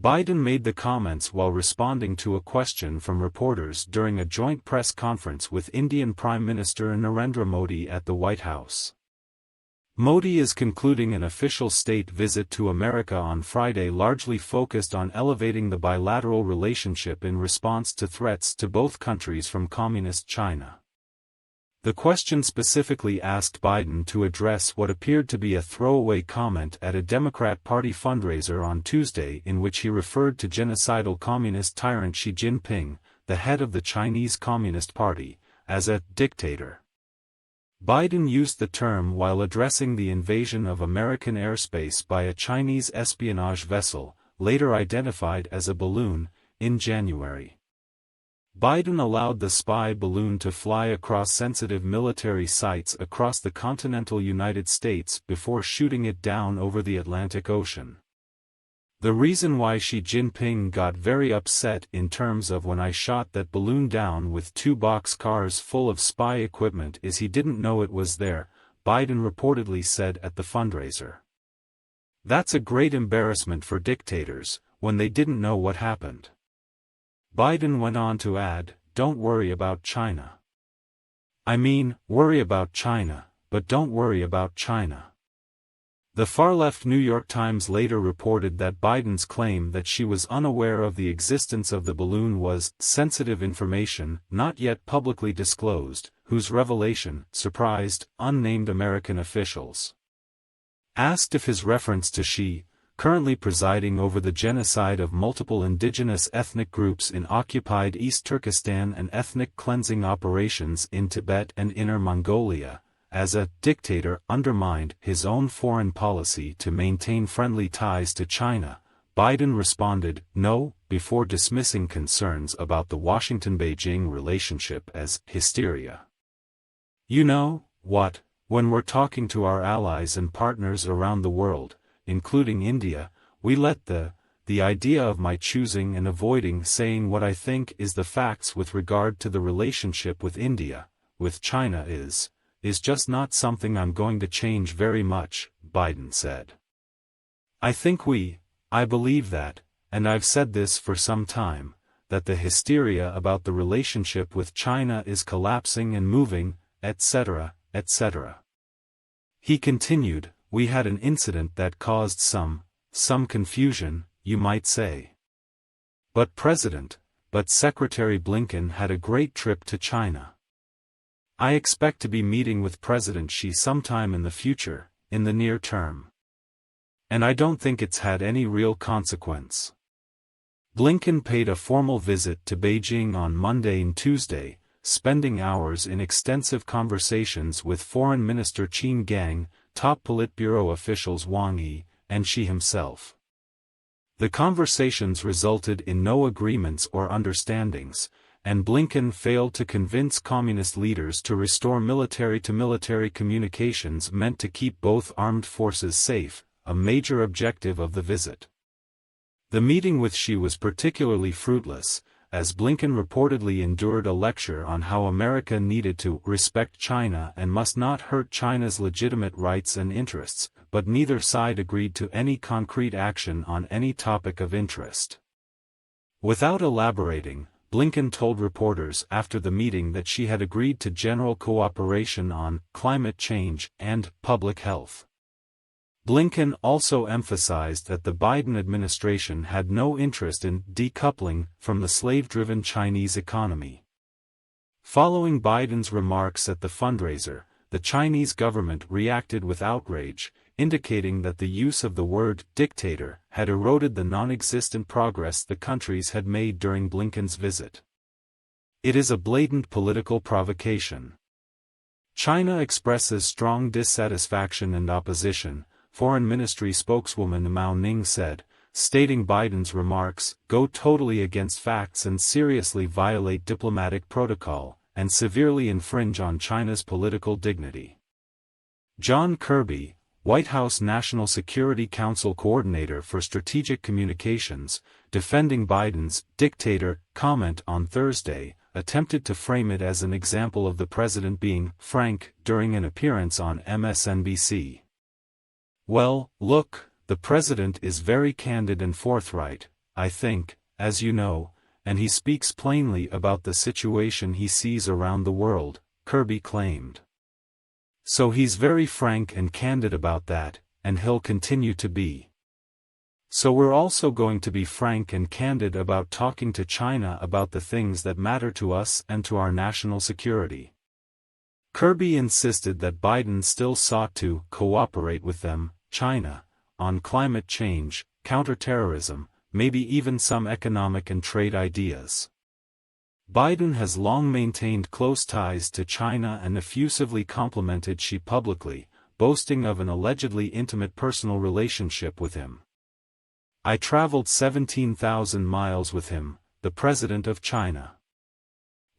Biden made the comments while responding to a question from reporters during a joint press conference with Indian Prime Minister Narendra Modi at the White House. Modi is concluding an official state visit to America on Friday, largely focused on elevating the bilateral relationship in response to threats to both countries from Communist China. The question specifically asked Biden to address what appeared to be a throwaway comment at a Democrat Party fundraiser on Tuesday, in which he referred to genocidal communist tyrant Xi Jinping, the head of the Chinese Communist Party, as a dictator. Biden used the term while addressing the invasion of American airspace by a Chinese espionage vessel, later identified as a balloon, in January. Biden allowed the spy balloon to fly across sensitive military sites across the continental United States before shooting it down over the Atlantic Ocean. The reason why Xi Jinping got very upset in terms of when I shot that balloon down with 2 boxcars full of spy equipment is he didn't know it was there, Biden reportedly said at the fundraiser. That's a great embarrassment for dictators, when they didn't know what happened. Biden went on to add, "Don't worry about China. I mean, worry about China, but don't worry about China." The far-left New York Times later reported that Biden's claim that she was unaware of the existence of the balloon was sensitive information not yet publicly disclosed, whose revelation surprised unnamed American officials. Asked if his reference to Xi, currently presiding over the genocide of multiple indigenous ethnic groups in occupied East Turkestan and ethnic cleansing operations in Tibet and Inner Mongolia, as a dictator undermined his own foreign policy to maintain friendly ties to China, Biden responded, "No," before dismissing concerns about the Washington-Beijing relationship as hysteria. "You know what, when we're talking to our allies and partners around the world, including India, we let the idea of my choosing and avoiding saying what I think is the facts with regard to the relationship with India, with China is just not something I'm going to change very much," Biden said. I believe that, and I've said this for some time, that the hysteria about the relationship with China is collapsing and moving, etc., etc. He continued, "We had an incident that caused some confusion, you might say. But Secretary Blinken had a great trip to China. I expect to be meeting with President Xi sometime in the future, in the near term. And I don't think it's had any real consequence." Blinken paid a formal visit to Beijing on Monday and Tuesday, spending hours in extensive conversations with Foreign Minister Qin Gang, top Politburo officials Wang Yi, and Xi himself. The conversations resulted in no agreements or understandings, and Blinken failed to convince communist leaders to restore military-to-military communications meant to keep both armed forces safe, a major objective of the visit. The meeting with Xi was particularly fruitless, as Blinken reportedly endured a lecture on how America needed to respect China and must not hurt China's legitimate rights and interests, but neither side agreed to any concrete action on any topic of interest. Without elaborating, Blinken told reporters after the meeting that she had agreed to general cooperation on climate change and public health. Blinken also emphasized that the Biden administration had no interest in decoupling from the slave-driven Chinese economy. Following Biden's remarks at the fundraiser, the Chinese government reacted with outrage, indicating that the use of the word dictator had eroded the non-existent progress the countries had made during Blinken's visit. It is a blatant political provocation. China expresses strong dissatisfaction and opposition, Foreign Ministry spokeswoman Mao Ning said, stating Biden's remarks go totally against facts and seriously violate diplomatic protocol, and severely infringe on China's political dignity. John Kirby, White House National Security Council Coordinator for Strategic Communications, defending Biden's dictator comment on Thursday, attempted to frame it as an example of the president being frank during an appearance on MSNBC. "Well, look, the president is very candid and forthright," I think, as you know, and he speaks plainly about the situation he sees around the world," Kirby claimed. "So he's very frank and candid about that, and he'll continue to be. So we're also going to be frank and candid about talking to China about the things that matter to us and to our national security." Kirby insisted that Biden still sought to cooperate with them, China, on climate change, counterterrorism, maybe even some economic and trade ideas. Biden has long maintained close ties to China and effusively complimented Xi publicly, boasting of an allegedly intimate personal relationship with him. "I traveled 17,000 miles with him, the president of China.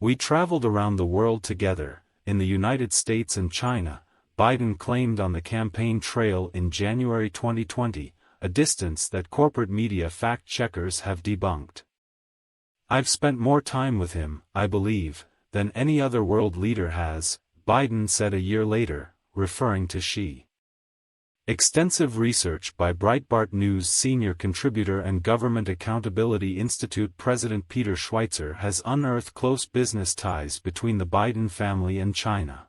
We traveled around the world together, in the United States and China," Biden claimed on the campaign trail in January 2020, a distance that corporate media fact-checkers have debunked. "I've spent more time with him, I believe, than any other world leader has," Biden said a year later, referring to Xi. Extensive research by Breitbart News senior contributor and Government Accountability Institute President Peter Schweitzer has unearthed close business ties between the Biden family and China.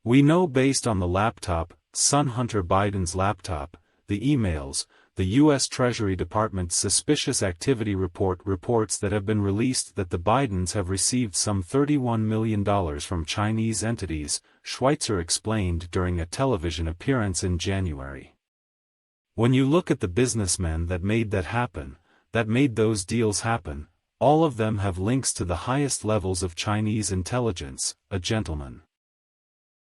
"We know based on the laptop, son Hunter Biden's laptop, the emails, the U.S. Treasury Department's Suspicious Activity Report reports that have been released that the Bidens have received some $31 million from Chinese entities," Schweitzer explained during a television appearance in January. "When you look at the businessmen that made that happen, that made those deals happen, all of them have links to the highest levels of Chinese intelligence," a gentleman